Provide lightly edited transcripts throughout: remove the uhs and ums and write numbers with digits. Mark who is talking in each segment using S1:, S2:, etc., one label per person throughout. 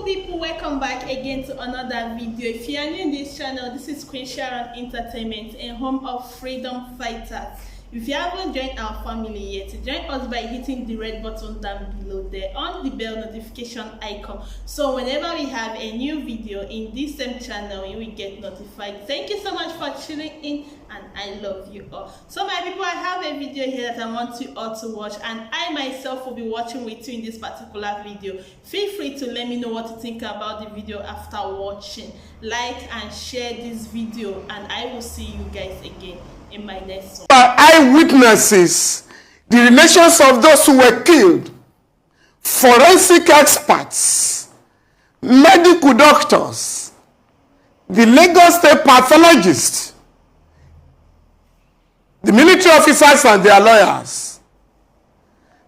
S1: People, welcome back again to another video. If you are new in this channel, this is Queen Sharon Entertainment and home of freedom fighters. If you haven't joined our family yet, join us by hitting the red button down below there on the bell notification icon, so whenever we have a new video in this same channel, you will get notified. Thank you so much for tuning in, and I love you all. So my people, I have a video here that I want you all to watch, and I myself will be watching with you in this particular video. Feel free to let me know what you think about the video after watching. Like and share this video, and I will see you guys again in my next one.
S2: Eyewitnesses, the relations of those who were killed, forensic experts, medical doctors, the Lagos State pathologists, the military officers and their lawyers,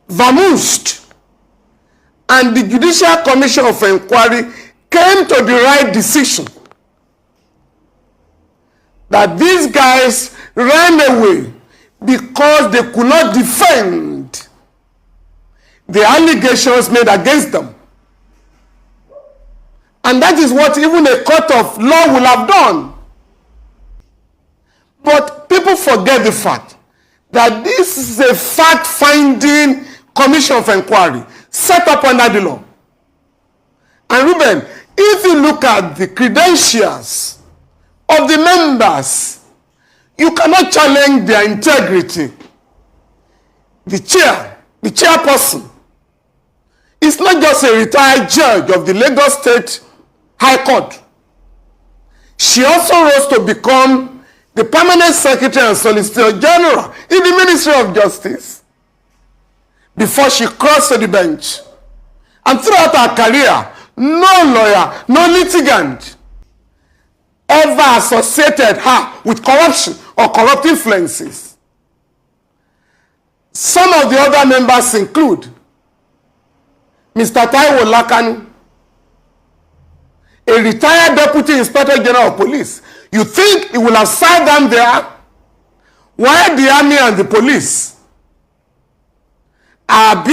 S2: vamoosed, and the Judicial Commission of Inquiry came to the right decision that these guys ran away because they could not defend the allegations made against them. And that is what even a court of law will have done. But people forget the fact that this is a fact-finding commission of inquiry set up under the law. And Ruben, if you look at the credentials of the members, you cannot challenge their integrity. The chairperson, is not just a retired judge of the Lagos State High Court. She also rose to become the permanent secretary and solicitor general in the Ministry of Justice before she crossed to the bench. And throughout her career, no lawyer, no litigant ever associated her with corruption or corrupt influences. Some of the other members include Mr. Kanu, a retired Deputy Inspector General of Police. You think he will have sat down there while the army and the police are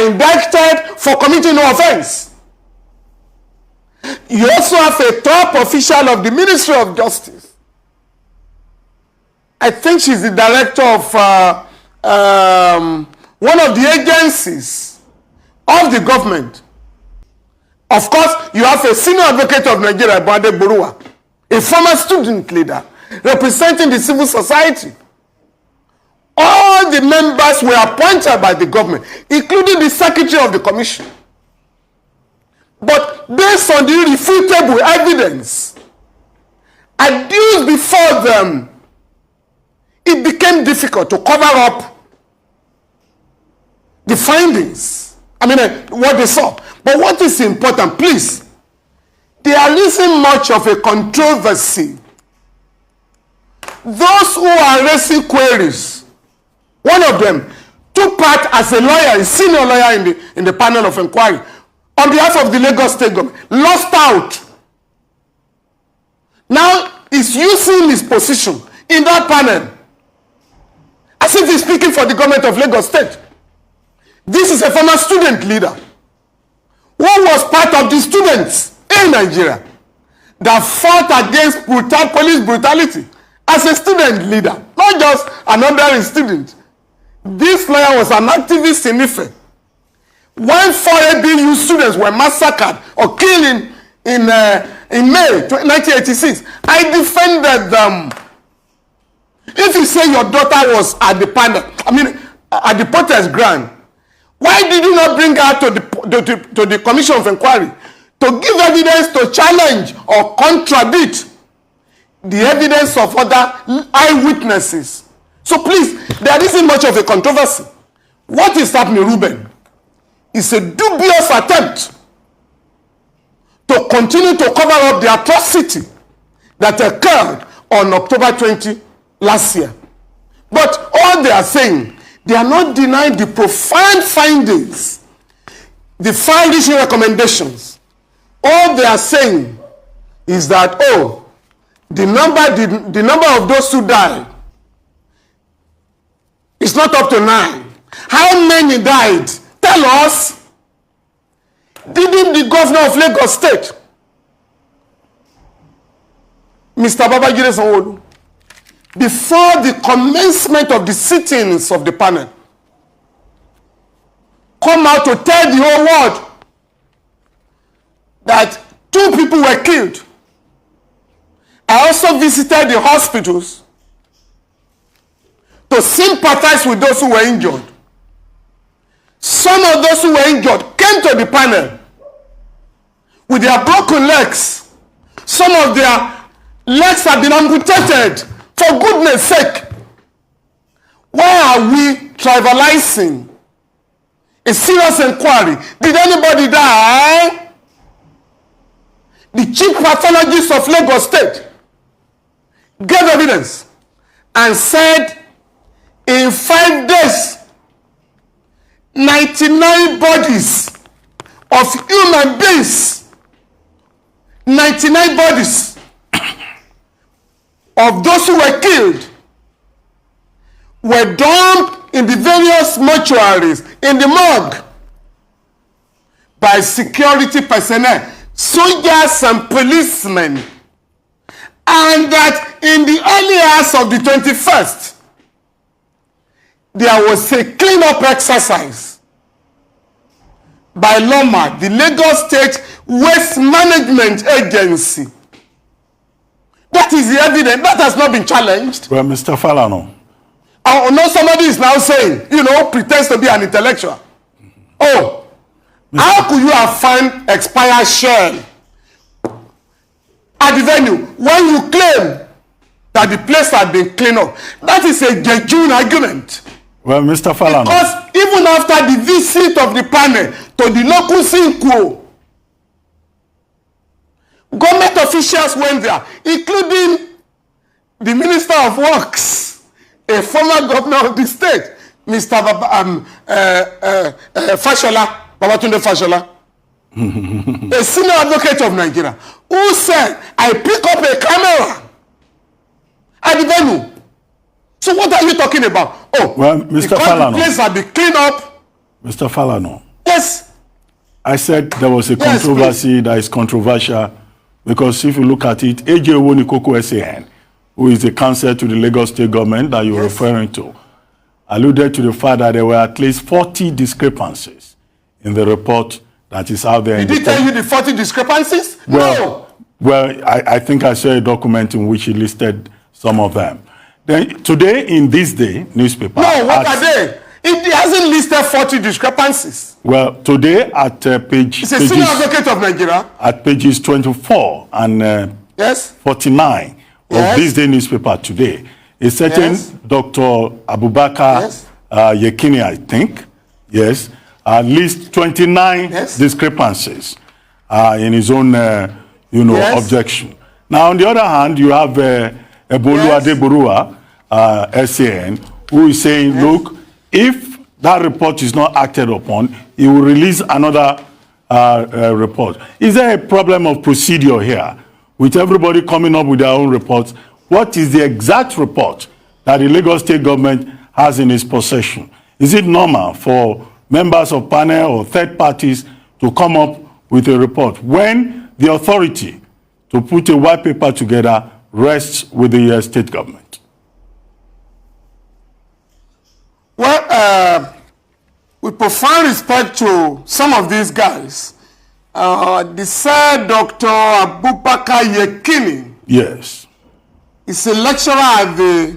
S2: indicted for committing no offense? You also have a top official of the Ministry of Justice. I think she's the director of one of the agencies of the government. Of course, you have a senior advocate of Nigeria, Bade Borua, a former student leader representing the civil society. All the members were appointed by the government, including the secretary of the commission. But based on the irrefutable evidence adduced before them, it became difficult to cover up the findings. What they saw. But what is important, please, there isn't much of a controversy. Those who are raising queries, one of them took part as a lawyer, a senior lawyer in the panel of inquiry, on behalf of the Lagos State government, lost out. Now he's using his position in that panel as if he's speaking for the government of Lagos State. This is a former student leader who was part of the students in Nigeria that fought against police brutality as a student leader, not just an ordinary student. This lawyer was an activist in Ife. When 4 ABU students were massacred or killed in May 1986, I defended them. If you say your daughter was at the panel, at the protest ground, why did you not bring her to the Commission of Inquiry to give evidence to challenge or contradict the evidence of other eyewitnesses? So please, there isn't much of a controversy. What is happening, Ruben, is a dubious attempt to continue to cover up the atrocity that occurred on October 20 last year. But all they are saying, they are not denying the profound findings, the far-reaching recommendations. All they are saying is that, the number of those who died is not up to 9. How many died? Tell us. Didn't if the governor of Lagos State, Mr. Babajide Sanwo-Olu, before the commencement of the sittings of the panel, come out to tell the whole world that 2 people were killed. I also visited the hospitals to sympathize with those who were injured. Some of those who were injured came to the panel with their broken legs. Some of their legs have been amputated. For goodness sake, why are we trivializing a serious inquiry? Did anybody die? The chief pathologist of Lagos State gave evidence and said in 5 days, 99 bodies of human beings, 99 bodies of those who were killed were dumped in the various mortuaries in the morgue by security personnel, soldiers and policemen, and that in the early hours of the 21st, there was a cleanup exercise by LOMA, the Lagos State Waste Management Agency. That is the evidence. That has not been challenged.
S3: Well, Mr. Falano.
S2: I know somebody is now saying, pretends to be an intellectual. Oh, how could you have found expired shell at the venue when you claim that the place had been cleaned up? That is a genuine argument.
S3: Well, Mr. Falano.
S2: Because even after the visit of the panel to the local Cinco, government officials went there, including the Minister of Works, a former governor of the state, Mr. Fashola, Babatunde Fashola, a senior advocate of Nigeria, who said, I pick up a camera at the venue. So what are you talking about? Oh,
S3: well, Mr. Falano,
S2: the place had been cleaned up.
S3: Mr. Falano.
S2: Yes.
S3: I said there was a controversy that is controversial because if you look at it, AJ Owonikoko SAN, who is the counsel to the Lagos State government that you're referring to, alluded to the fact that there were at least 40 discrepancies in the report that is out there.
S2: Did he tell you the 40 discrepancies? No.
S3: Well, I think I saw a document in which he listed some of them. Then today, in this day newspaper.
S2: No, what are they? It hasn't listed 40 discrepancies.
S3: Well, today at page.
S2: It's a senior advocate of Nigeria.
S3: At pages 24 and 49 of this day newspaper today, a certain Dr. Abubakar Yekini, I think, at least 29 discrepancies in his own, objection. Now, on the other hand, you have Ebolu Adeburua, SAN, who is saying, look, if that report is not acted upon, he will release another report. Is there a problem of procedure here? With everybody coming up with their own reports, what is the exact report that the Lagos State government has in its possession? Is it normal for members of panel or third parties to come up with a report when the authority to put a white paper together rests with the state government?
S2: Well, with profound respect to some of these guys, the said Dr. Abubakar Yekini is a lecturer at the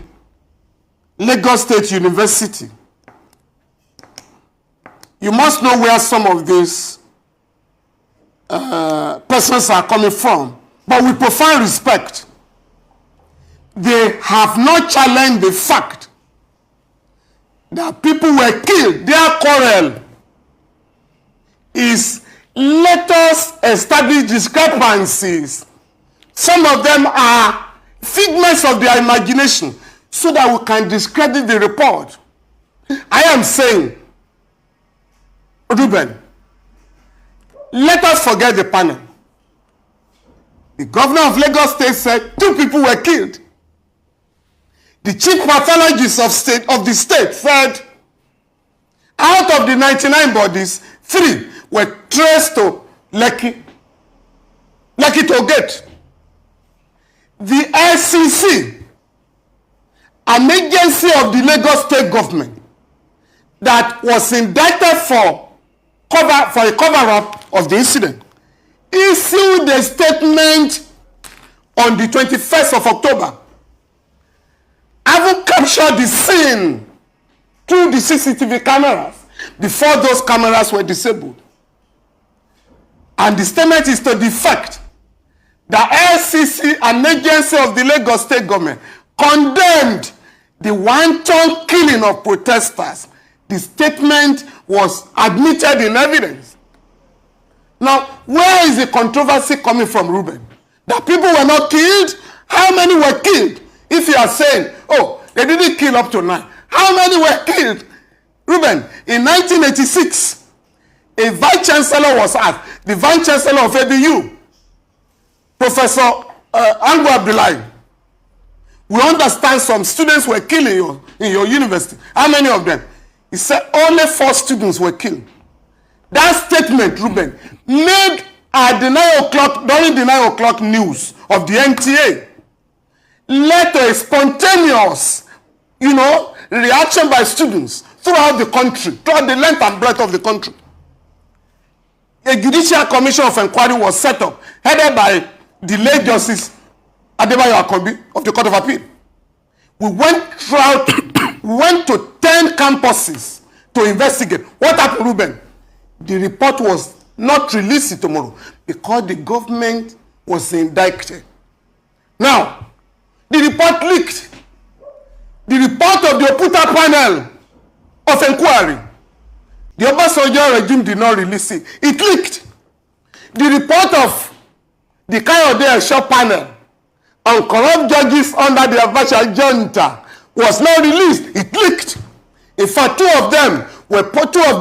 S2: Lagos State University. You must know where some of these persons are coming from. But with profound respect, they have not challenged the fact that people were killed. Their quarrel is, let us establish discrepancies. Some of them are figments of their imagination so that we can discredit the report. I am saying, Ruben, let us forget the panel. The governor of Lagos State said 2 people were killed. The chief pathologist of the state said out of the 99 bodies, 3 were traced to Lekki toll gate. The ICC, an agency of the Lagos state government that was indicted for a cover-up of the incident, issued a statement on the 21st of October, having captured the scene through the CCTV cameras before those cameras were disabled. And the statement is to the fact that LCC, an agency of the Lagos state government, condemned the wanton killing of protesters. The statement was admitted in evidence. Now, where is the controversy coming from, Ruben? That people were not killed? How many were killed? If you are saying, oh, they didn't kill up to 9. How many were killed? Ruben, in 1986, a vice chancellor was asked, the vice chancellor of ABU, Professor Angu Abdullahi. We understand some students were killed in your university. How many of them? He said only 4 students were killed. That statement, Ruben, made at the 9 o'clock, during the 9 o'clock news of the NTA, led to a spontaneous, reaction by students throughout the country, throughout the length and breadth of the country. A judicial commission of inquiry was set up, headed by the late Justice Adebayo Akonbi of the Court of Appeal. We went to 10 campuses to investigate. What happened, Ruben? The report was not released tomorrow because the government was indicted. Now, the report leaked. The report of the Oputa panel of inquiry, the Obasanjo regime did not release it. It leaked. The report of the Kayode Esho panel on corrupt judges under the Abacha junta was not released. It leaked. In fact, two of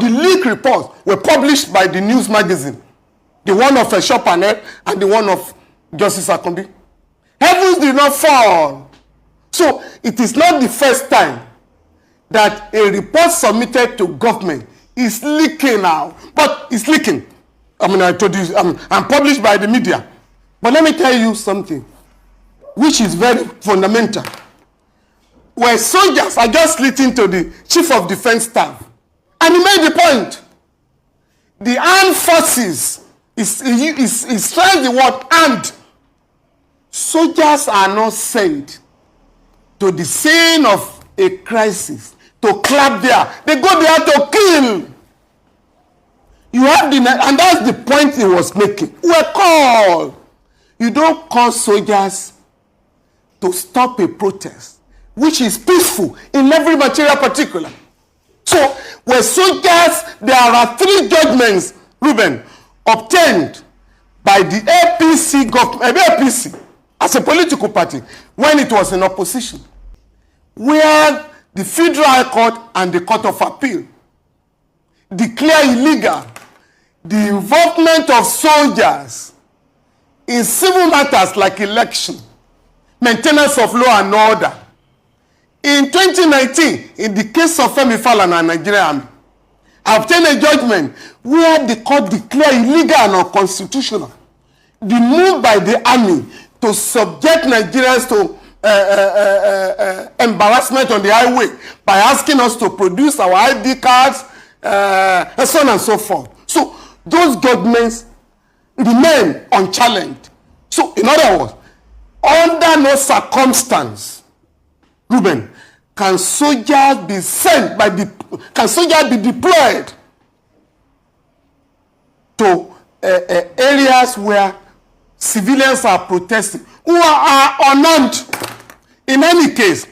S2: the leaked reports were published by the news magazine. The one of Esho panel and the one of Justice Akonbi. Heavens did not fall. So it is not the first time that a report submitted to government is leaking now. But it's leaking. I told you, I'm published by the media. But let me tell you something, which is very fundamental. Where soldiers are just listening to the Chief of Defense Staff, and he made the point. The armed forces is trying the word armed. Soldiers are not sent to the scene of a crisis to clap there. They go there to kill. You have and that's the point he was making. We're called. You don't call soldiers to stop a protest, which is peaceful in every material particular. So, with soldiers, there are 3 judgments, Ruben, obtained by the APC government, APC, as a political party, when it was in opposition, where the Federal High Court and the Court of Appeal declare illegal the involvement of soldiers in civil matters like election, maintenance of law and order. In 2019, in the case of Femi Falana and Nigerian Army, I obtained a judgment where the court declared illegal and unconstitutional the move by the army to subject Nigerians to embarrassment on the highway by asking us to produce our ID cards, and so on and so forth. So those governments remain unchallenged. So in other words, under no circumstance, Ruben, can soldiers be sent can soldiers be deployed to areas where civilians are protesting, who are unarmed? In any case,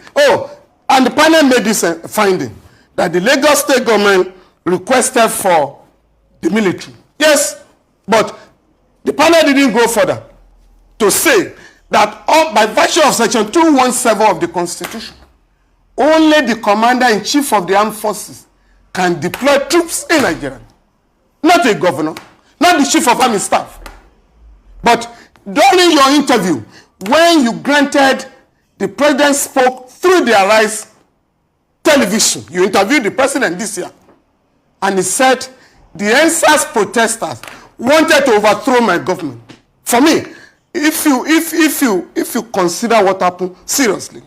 S2: and the panel made this finding, that the Lagos state government requested for the military. Yes, but the panel didn't go further to say that by virtue of Section 217 of the Constitution, only the Commander-in-Chief of the Armed Forces can deploy troops in Nigeria. Not a governor, not the Chief of Army Staff. But during your interview, when you granted, the President spoke through the Arise television. You interviewed the President this year. And he said the NSAS protesters wanted to overthrow my government. For me, if you consider what happened seriously,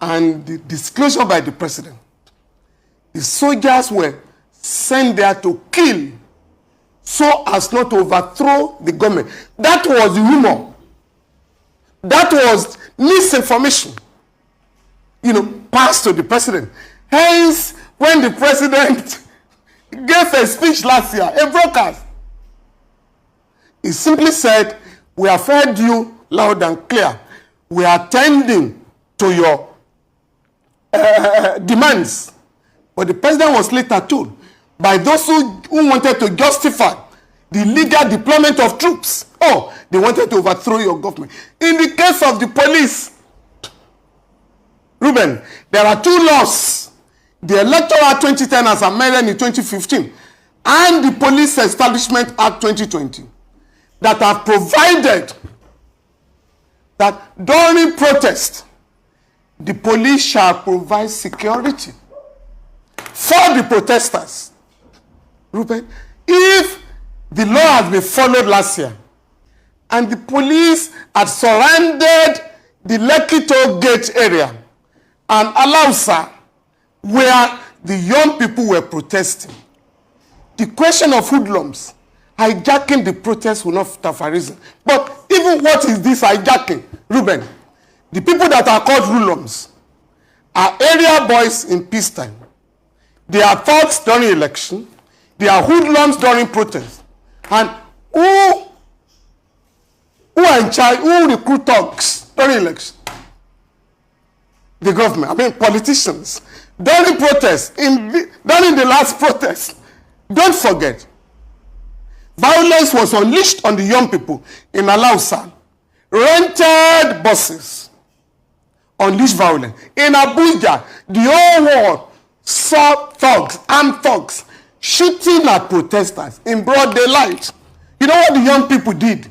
S2: and the disclosure by the president, the soldiers were sent there to kill so as not to overthrow the government. That was the rumor. That was misinformation, passed to the president. Hence, when the president gave a speech last year, a broadcast, he simply said, we have heard you loud and clear. We are attending to your demands. But the president was later told by those who wanted to justify the legal deployment of troops, they wanted to overthrow your government. In the case of the police, Ruben, there are two laws. The Electoral Act 2010 as amended in 2015 and the Police Establishment Act 2020 that have provided that during protest, the police shall provide security for the protesters. Ruben, if the law has been followed last year and the police had surrounded the Lekki Toll Gate area and Alausa, where the young people were protesting, the question of hoodlums hijacking the protest will not have arisen. But even what is this hijacking, Ruben? The people that are called hoodlums are area boys in peacetime. They are thugs during election. They are hoodlums during protest. And who are in charge, who recruit thugs during election? The government, politicians. During protest, during the last protest, don't forget, violence was unleashed on the young people in Alausa. Rented buses unleashed violence. In Abuja, the whole world saw thugs, armed thugs, shooting at protesters in broad daylight. You know what the young people did?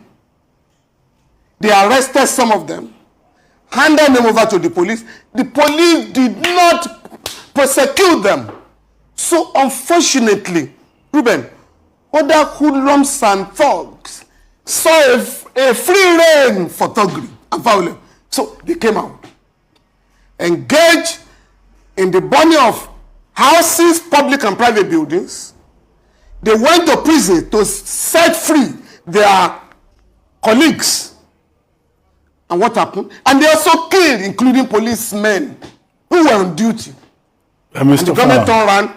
S2: They arrested some of them, handed them over to the police. The police did not prosecute them. So unfortunately, Ruben, other hoodlums and thugs saw a free reign for thuggery and violence. So they came out, engaged in the burning of houses, public and private buildings. They went to prison to set free their colleagues. And what happened? And they also killed, including policemen who were on duty. And the government turned around,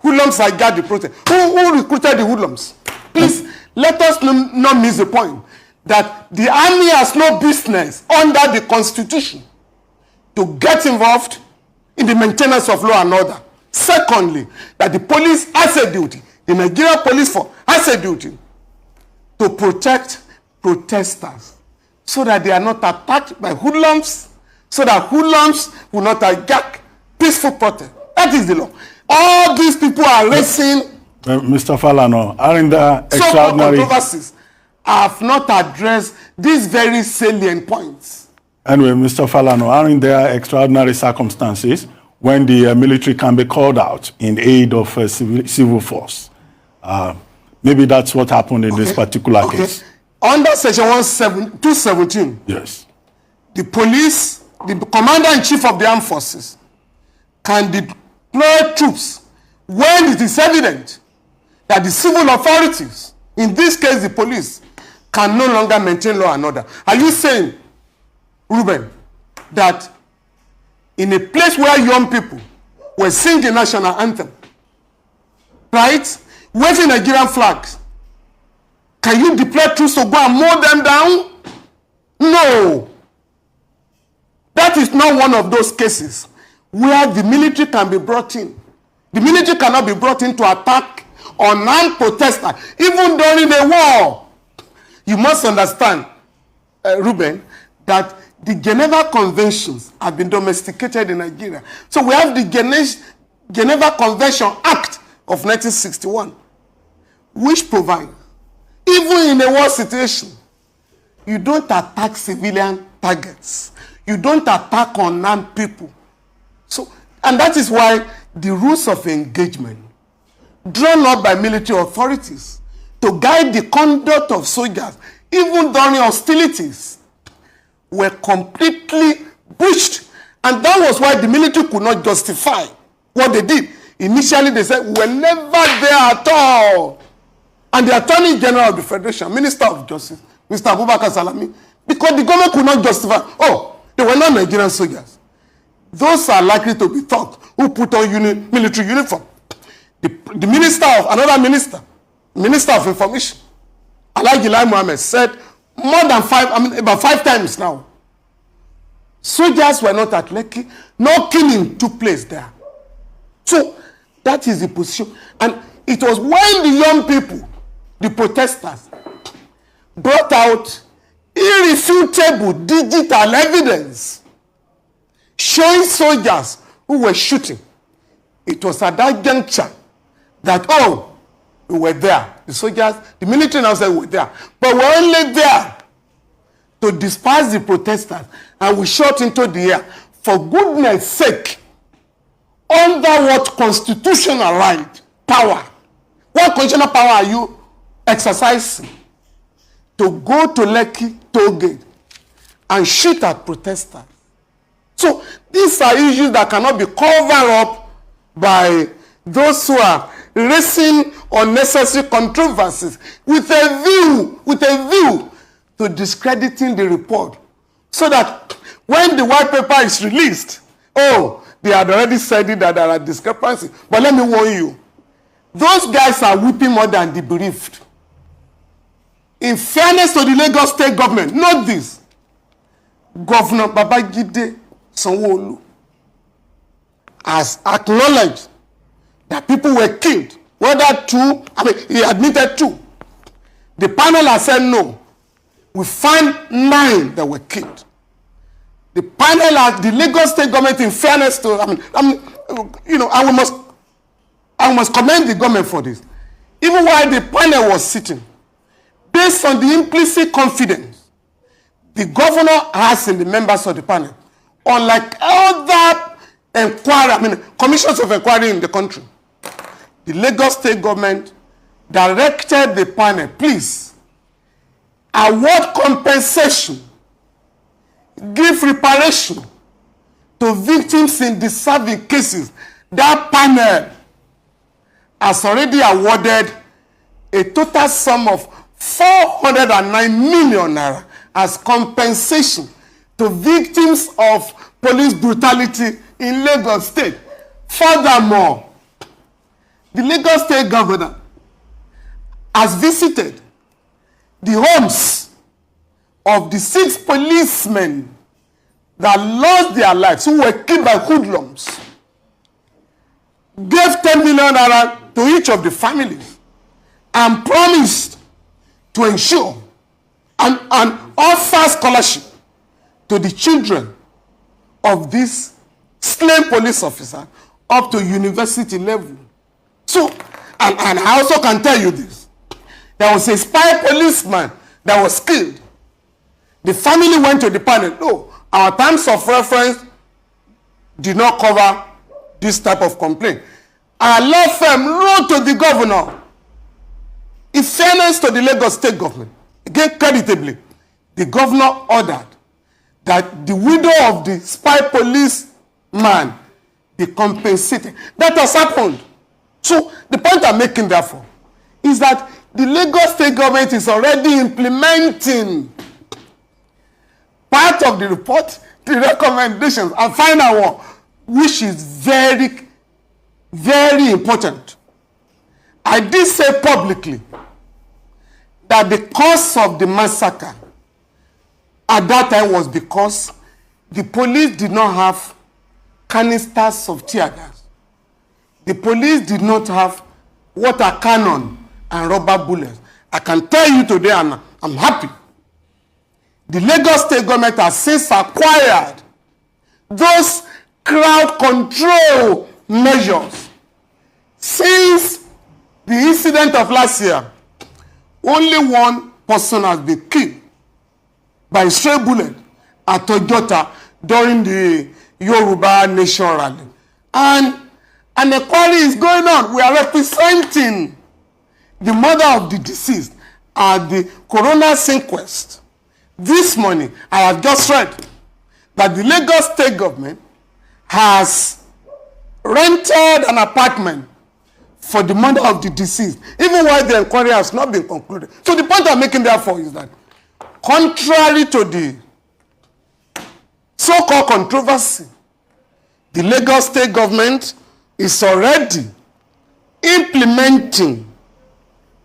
S2: hoodlums hijacked the protest. Who recruited the hoodlums? Please, let us not miss the point that the army has no business under the constitution to get involved in the maintenance of law and order. Secondly, that the police has a duty, the Nigerian police force has a duty to protect protesters so that they are not attacked by hoodlums, so that hoodlums will not hijack peaceful protest. That is the law. All these people are racing.
S3: Mr. Falano, aren't there
S2: extraordinary controversies have not addressed these very salient points?
S3: Anyway, Mr. Falano, aren't there extraordinary circumstances when the military can be called out in aid of civil force? Maybe that's what happened in this particular case.
S2: Under Section 217,
S3: yes,
S2: the police, the commander-in-chief of the armed forces, can deploy troops when it is evident that the civil authorities, in this case the police, can no longer maintain law and order. Are you saying, Ruben, that in a place where young people were singing national anthem, right, waving Nigerian flags, can you deploy troops to go and mow them down? No. That is not one of those cases where the military can be brought in. The military cannot be brought in to attack unarmed protesters, even during a war. You must understand, Ruben, that the Geneva Conventions have been domesticated in Nigeria. So we have the Geneva Convention Act of 1961, which provides, even in a war situation, you don't attack civilian targets. You don't attack unarmed people. So, and that is why the rules of engagement drawn up by military authorities to guide the conduct of soldiers, even during hostilities, were completely breached. And that was why the military could not justify what they did. Initially, they said, we were never there at all. And the Attorney General of the Federation, Minister of Justice, Mr. Abubakar Salami, because the government could not justify, they were not Nigerian soldiers. Those are likely to be thought who put on military uniform. The minister of, another minister, Minister of Information, Alhaji Lai Mohammed, said about 5 times now, soldiers were not at Lekki, no killing took place there. So that is the position. And it was when the young people, the protesters, brought out irrefutable digital evidence showing soldiers who were shooting. It was at that juncture that, we were there. The soldiers, the military now said we were there. But we were only there to disperse the protesters, and we shot into the air. For goodness sake, under what constitutional right, power, what constitutional power are you exercising to go to Lekki toll gate and shoot at protesters? So these are issues that cannot be covered up by those who are raising unnecessary controversies with a view to discrediting the report, so that when the white paper is released, they had already said it that there are discrepancies. But let me warn you, those guys are weeping more than the bereaved. In fairness to the Lagos state government, note this: Governor Babajide Sanwo-Olu has acknowledged that people were killed, whether two, he admitted two. The panel has said no. We find 9 that were killed. The panel, the Lagos state government, in fairness to, I must commend the government for this. Even while the panel was sitting, based on the implicit confidence the governor has in the members of the panel, unlike other commissions of inquiry in the country, the Lagos state government directed the panel, please, award compensation, give reparation to victims in deserving cases. That panel has already awarded a total sum of 409 million naira as compensation to victims of police brutality in Lagos State. Furthermore, the Lagos State governor has visited the homes of the 6 policemen that lost their lives, who were killed by hoodlums, gave 10 million naira to each of the families, and promised to ensure and offer scholarship to the children of these slain police officers up to university level. So, and I also can tell you this: there was a spy policeman that was killed. The family went to the panel. No, our terms of reference did not cover this type of complaint. Our law firm wrote to the governor, in fairness to the Lagos state government, again creditably, the governor ordered that the widow of the spy policeman be compensated. That has happened. So the point I'm making, therefore, is that the Lagos state government is already implementing part of the report, the recommendations, and final one, which is very, very important. I did say publicly that the cause of the massacre at that time was because the police did not have canisters of tear gas. The police did not have water cannon and rubber bullets. I can tell you today, and I'm happy, the Lagos state government has since acquired those crowd control measures. Since the incident of last year, only one person has been killed by a stray bullet at Toyota during the Yoruba Nation rally. And an inquiry is going on. We are representing the mother of the deceased at the coroner's inquest. This morning, I have just read that the Lagos state government has rented an apartment for the mother of the deceased, even while the inquiry has not been concluded. So the point I'm making therefore is that, contrary to the so-called controversy, the Lagos state government is already implementing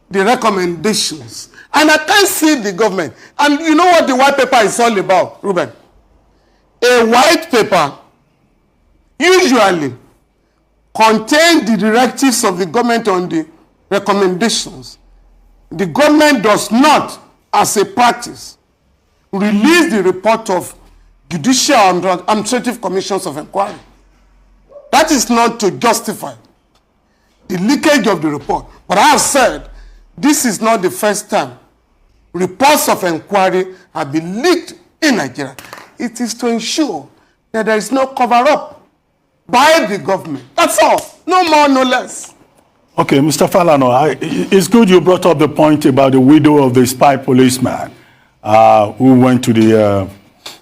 S2: the recommendations. And I can't see the government. And you know what the white paper is all about, Ruben? A white paper usually contains the directives of the government on the recommendations. The government does not, as a practice, release the report of judicial and administrative commissions of inquiry. That is not to justify the leakage of the report. But I have said, this is not the first time reports of inquiry have been leaked in Nigeria. It is to ensure that there is no cover-up by the government. That's all. No more, no less.
S3: Okay, Mr. Falano, it's good you brought up the point about the widow of the spy policeman who went to the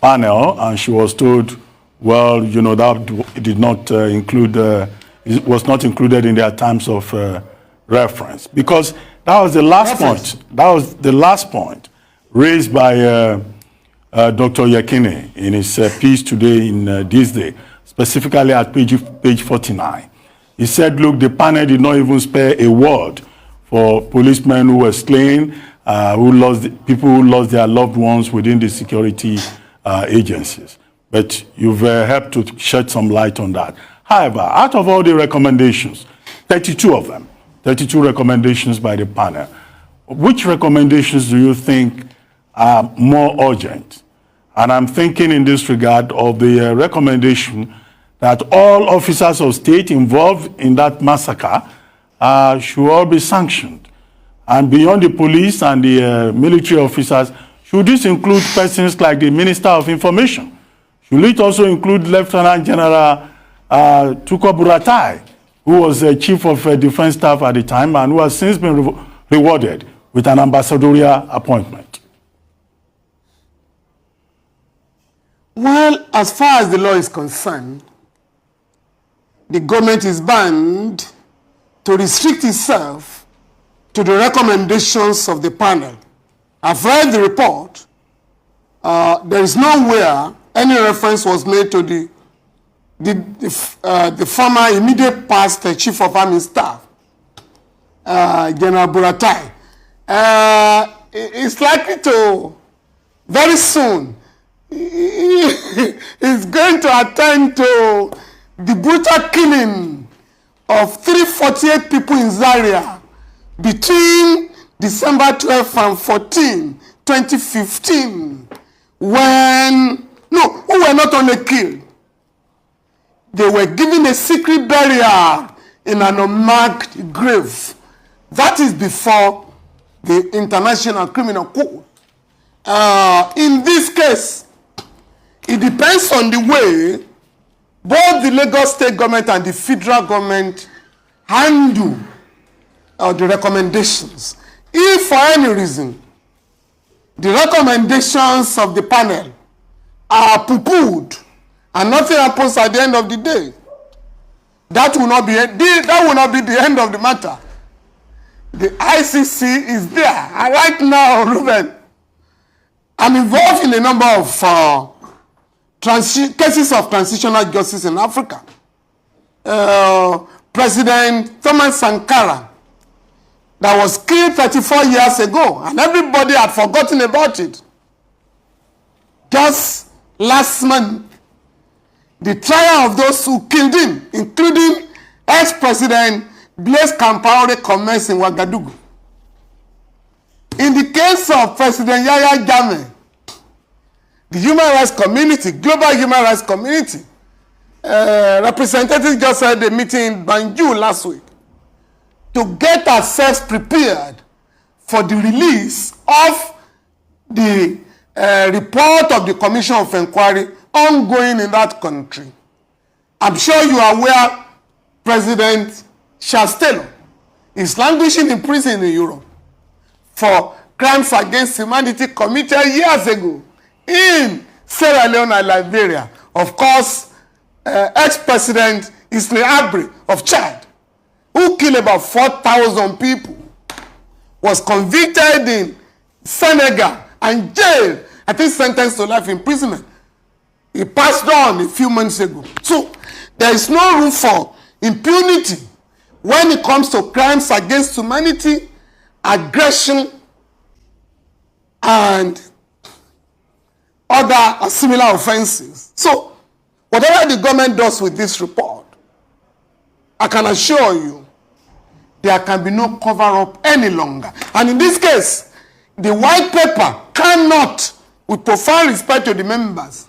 S3: panel, and she was told, well, you know, that did not include, it was not included in their terms of reference, because that was the last point. That was the last point raised by Dr. Yekini in his piece today in This Day, specifically at page 49. He said, look, the panel did not even spare a word for policemen who were slain, people who lost their loved ones within the security agencies. But you've helped to shed some light on that. However, out of all the recommendations, 32 of them, 32 recommendations by the panel, which recommendations do you think are more urgent? And I'm thinking in this regard of the recommendation that all officers of state involved in that massacre should all be sanctioned. And beyond the police and the military officers, should this include persons like the Minister of Information? Should it also include Lieutenant General Tukur Buratai, who was Chief of Defense Staff at the time and who has since been rewarded with an ambassadorial appointment?
S2: Well, as far as the law is concerned, the government is bound to restrict itself to the recommendations of the panel. I've read the report. There is nowhere any reference was made to the former immediate past Chief of Army Staff, General Buratai. It's likely to, very soon, is going to attend to the brutal killing of 348 people in Zaria between December 12 and 14, 2015, when, who were not only killed, they were given a secret burial in an unmarked grave. That is before the International Criminal Court. In this case, it depends on the way both the Lagos state government and the federal government handle the recommendations. If for any reason the recommendations of the panel are poo-pooed and nothing happens at the end of the day, that will not be the end of the matter. The ICC is there. And right now, Ruben, I'm involved in a number of cases of transitional justice in Africa. President Thomas Sankara, that was killed 34 years ago, and everybody had forgotten about it. Just last month, the trial of those who killed him, including ex-president Blaise Compaoré, commenced in Ouagadougou. In the case of President Yahya Jammeh, the human rights community, global human rights community, representatives just had a meeting in Banjul last week to get ourselves prepared for the release of the report of the Commission of Inquiry ongoing in that country. I'm sure you are aware President Charles Taylor is languishing in prison in Europe for crimes against humanity committed years ago in Sierra Leone and Liberia. Of course, ex-president Ismail Abre of Chad, who killed about 4,000 people, was convicted in Senegal and jailed, I think sentenced to life imprisonment. He passed on a few months ago. So there is no room for impunity when it comes to crimes against humanity, aggression, and other similar offenses. So whatever the government does with this report, I can assure you, there can be no cover-up any longer. And in this case, the white paper cannot, with profound respect to the members,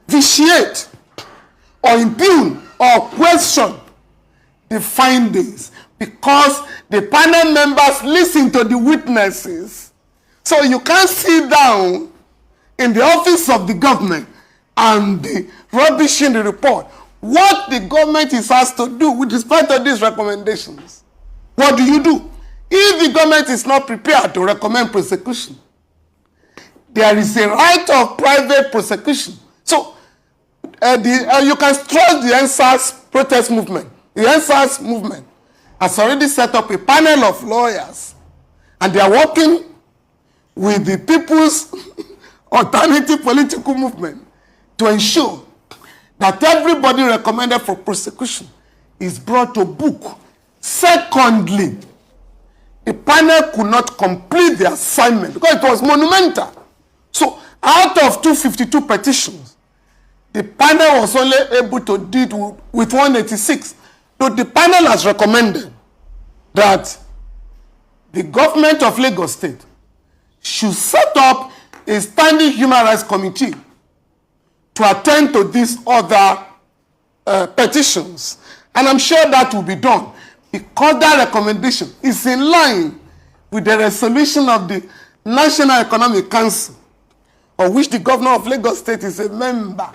S2: vitiate or impugn or question the findings, because the panel members listen to the witnesses. So you can't sit down in the office of the government and be rubbishing the report. What the government is asked to do with respect to these recommendations, what do? If the government is not prepared to recommend prosecution, there is a right of private prosecution. So you can trust the NSAS protest movement. The NSAS movement has already set up a panel of lawyers, and they are working with the People's Alternative Political Movement to ensure that everybody recommended for prosecution is brought to book. Secondly, the panel could not complete the assignment because it was monumental. So out of 252 petitions, the panel was only able to deal with 186. So the panel has recommended that the government of Lagos State should set up a standing human rights committee to attend to these other petitions. And I'm sure that will be done because that recommendation is in line with the resolution of the National Economic Council, of which the governor of Lagos State is a member.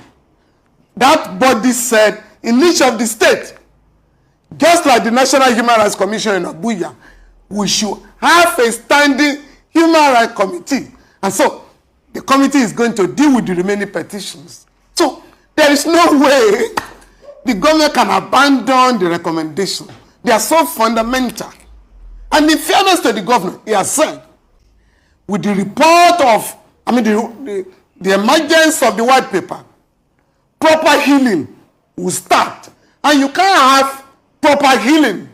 S2: That body said in each of the states, just like the National Human Rights Commission in Abuja, we should have a standing human rights committee. And so the committee is going to deal with the remaining petitions. So there is no way the government can abandon the recommendation. They are so fundamental. And in fairness to the governor, he has said, with the report of, the emergence of the white paper, proper healing will start. And you can't have proper healing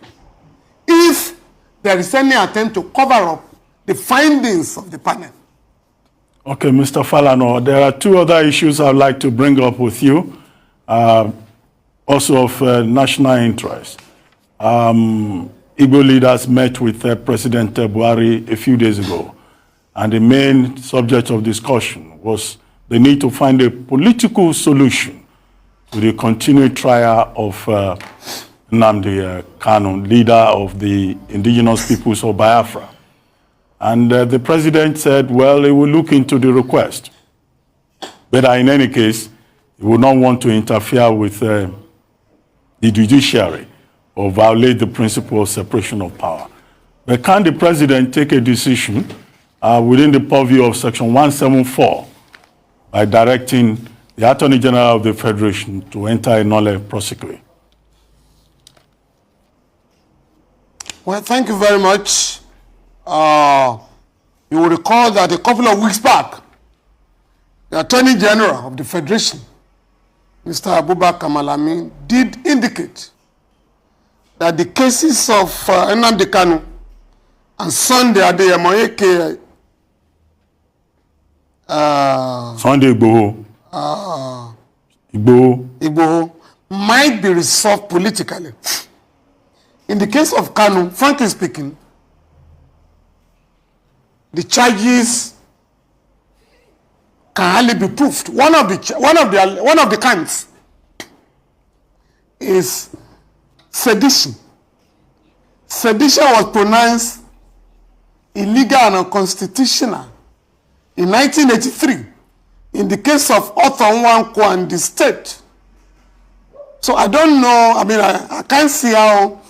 S2: if there is any attempt to cover up the findings of the panel.
S3: Okay, Mr. Falano, there are two other issues I'd like to bring up with you, also of national interest. Igbo leaders met with President Buhari a few days ago, and the main subject of discussion was the need to find a political solution to the continued trial of Nnamdi Kanu, leader of the indigenous peoples of Biafra. And the president said, well, he will look into the request. But in any case, he would not want to interfere with the judiciary or violate the principle of separation of power. But can the president take a decision within the purview of Section 174 by directing the Attorney General of the Federation to enter a nolle prosequi?
S2: Well, thank you very much. You will recall that a couple of weeks back, the Attorney General of the Federation, Mr. Abubakar Malami, did indicate that the cases of Nnamdi Kanu and Sunday Adeyemo,
S3: Sunday
S2: Igboho might be resolved politically. In the case of Kanu, frankly speaking, the charges can hardly be proved. One of the counts is sedition. Sedition was pronounced illegal and unconstitutional in 1983 in the case of Arthur Nwankwo and the state. So I don't know, I can't see how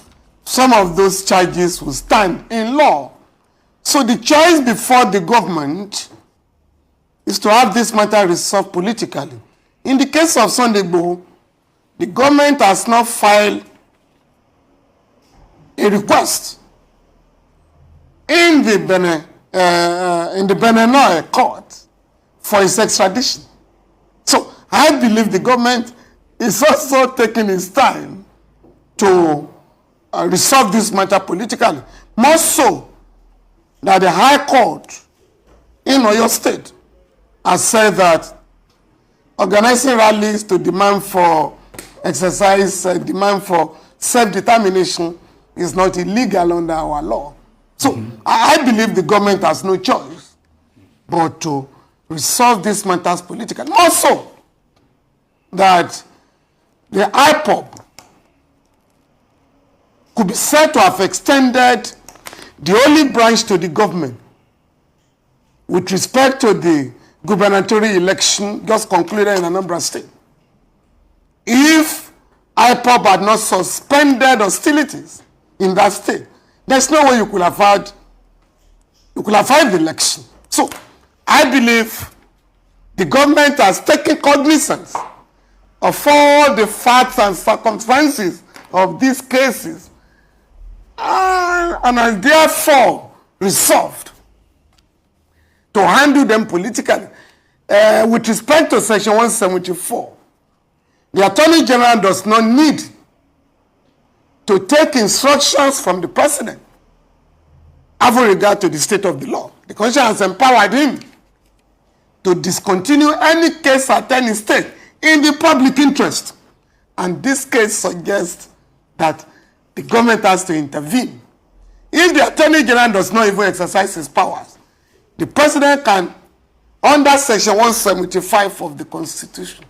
S2: some of those charges will stand in law. So the choice before the government is to have this matter resolved politically. In the case of Sunday Igboho, the government has not filed a request in the Benin court for his extradition. So I believe the government is also taking its time to resolve this matter politically. More so that the High Court in Oyo State has said that organizing rallies to demand for demand for self-determination is not illegal under our law. So I believe the government has no choice but to resolve these matters politically. Also, that the IPOB could be said to have extended the only branch to the government with respect to the gubernatorial election just concluded in Anambra State. If IPOB had not suspended hostilities in that state, there's no way you could have had the election. So I believe the government has taken cognizance of all the facts and circumstances of these cases and has therefore resolved to handle them politically. With respect to Section 174, the Attorney General does not need to take instructions from the President having regard to the state of the law. The Constitution has empowered him to discontinue any case at any state in the public interest. And this case suggests that the government has to intervene. If the Attorney General does not even exercise his powers, the President can, under Section 175 of the Constitution,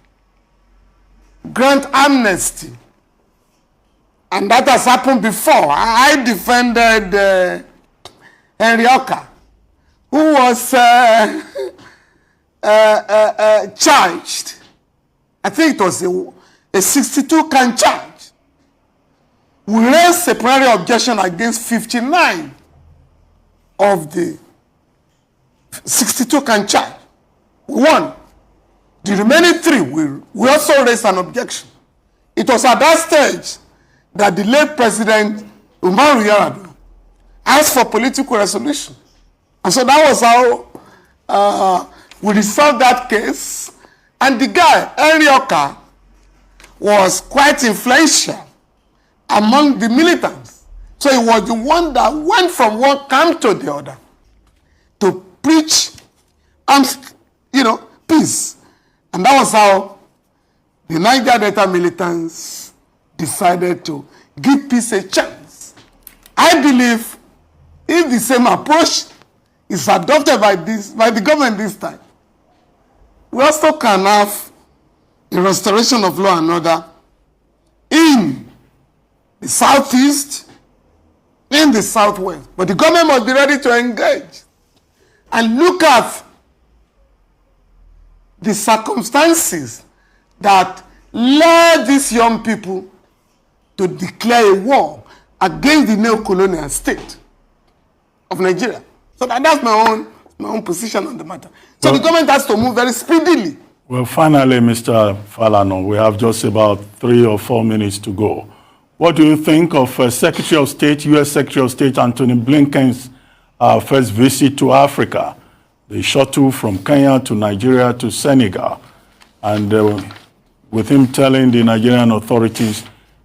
S2: grant amnesty. And that has happened before. I defended Henry Oka, who was charged. I think it was a 62-count charge. We raised a plenary objection against 59 of the 62-count charge. We won. The remaining 3, we also raised an objection. It was at that stage that the late President Umaru Yar'Adua asked for political resolution. And so that was how we resolved that case. And the guy, Henry Oka, was quite influential among the militants. So he was the one that went from one camp to the other to preach peace. And that was how the Niger Delta militants decided to give peace a chance. I believe if the same approach is adopted by the government this time, we also can have a restoration of law and order in the southeast, in the southwest. But the government must be ready to engage and look at the circumstances that led these young people to declare a war against the neo-colonial state of Nigeria. So that's my own position on the matter. So the government has to move very speedily.
S3: Well, finally, Mr. Falana, we have just about 3 or 4 minutes to go. What do you think of Secretary of State, U.S. Secretary of State Antony Blinken's first visit to Africa? The shuttle from Kenya to Nigeria to Senegal, and with him telling the Nigerian authorities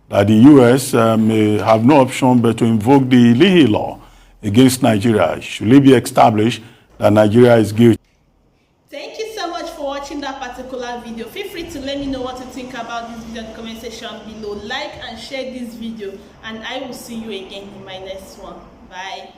S3: that the U.S. may have no option but to invoke the Leahy law against Nigeria. Should it be established that Nigeria is guilty?
S1: Thank you so much for watching that particular video. Feel free to let me know what you think about this video in the comment section below. Like and share this video, and I will see you again in my next one. Bye.